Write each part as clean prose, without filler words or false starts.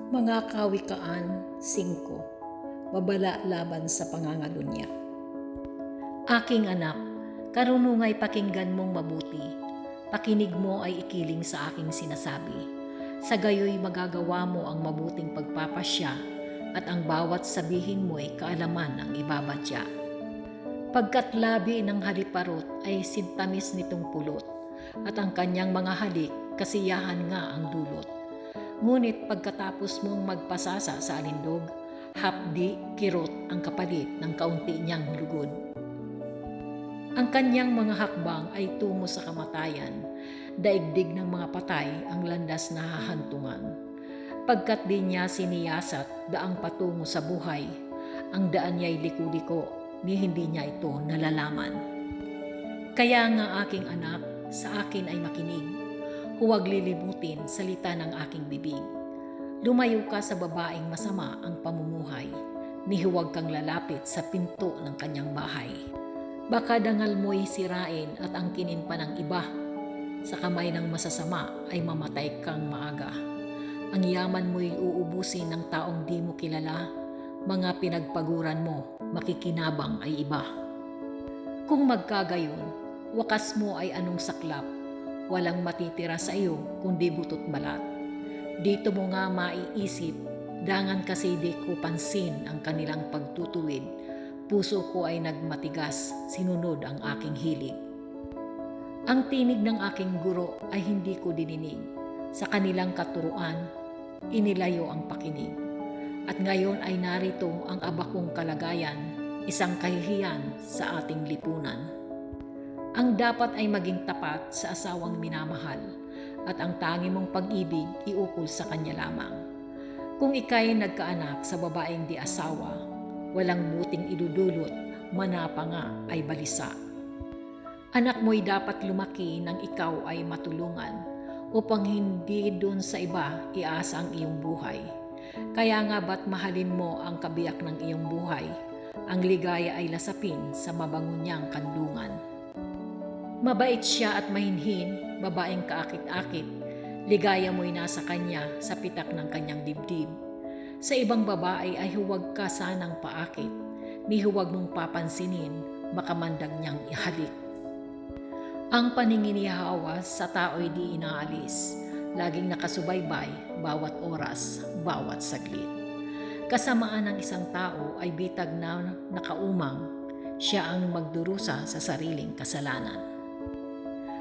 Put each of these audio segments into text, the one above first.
Mga Kawikaan 5, Babala laban sa pangangalunya. Aking anak, karunungay pakinggan mong mabuti. Pakinig mo ay ikiling sa aking sinasabi. Sa gayoy magagawa mo ang mabuting pagpapasya at ang bawat sabihin mo'y kaalaman ang ibabadya. Pagkat labi ng haliparot ay sintamis nitong pulot at ang kanyang mga halik kasiyahan nga ang dulot. Ngunit pagkatapos mong magpasasa sa alindog, hapdi, kirot ang kapalit ng kaunti niyang lugod. Ang kanyang mga hakbang ay tungo sa kamatayan, daigdig ng mga patay ang landas na hahantungan. Pagkat di niya siniyasat daang patungo sa buhay, ang daan niya'y liko-liko, ni hindi niya ito nalalaman. Kaya nga aking anak, sa akin ay makinig. Huwag lilimutin salita ng aking bibig. Lumayo ka sa babaeng masama ang pamumuhay, ni huwag kang lalapit sa pinto ng kanyang bahay. Baka dangal mo'y sirain at angkinin pa ng iba. Sa kamay ng masasama ay mamatay kang maaga. Ang yaman mo'y uubusin ng taong di mo kilala. Mga pinagpaguran mo, makikinabang ay iba. Kung magkagayon, wakas mo ay anong saklap. Walang matitira sa iyo kundi butot balat. Dito mo nga maiisip, dangan kasi di ko pansin ang kanilang pagtutuwid. Puso ko ay nagmatigas, sinunod ang aking hilig. Ang tinig ng aking guro ay hindi ko dininig. Sa kanilang katuruan, inilayo ang pakinig. At ngayon ay narito ang abakong kalagayan, isang kahihiyan sa ating lipunan. Ang dapat ay maging tapat sa asawang minamahal at ang tangi mong pag-ibig iukol sa kanya lamang. Kung ika'y nagkaanak sa babaeng di asawa, walang buting idudulot, manapa nga ay balisa. Anak mo'y dapat lumaki nang ikaw ay matulungan upang hindi dun sa iba iasa ang iyong buhay. Kaya nga ba't mahalin mo ang kabiyak ng iyong buhay? Ang ligaya ay lasapin sa mabango niyang kandungan. Mabait siya at mahinhin, babaeng kaakit-akit. Ligaya mo'y nasa kanya sa pitak ng kanyang dibdib. Sa ibang babae ay huwag ka sanang paakit, ni huwag mong papansinin, makamandag niyang ihalik. Ang paningin ihawas sa tao'y di inaalis, laging nakasubaybay, bawat oras, bawat saglit. Kasamaan ng isang tao ay bitag na nakaumang, siya ang magdurusa sa sariling kasalanan.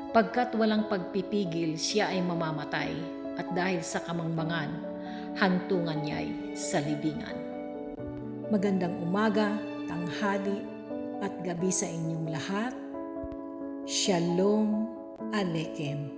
Pagkat walang pagpipigil, siya ay mamamatay at dahil sa kamangmangan, hantungan niya'y sa libingan. Magandang umaga, tanghali at gabi sa inyong lahat. Shalom Aleichem.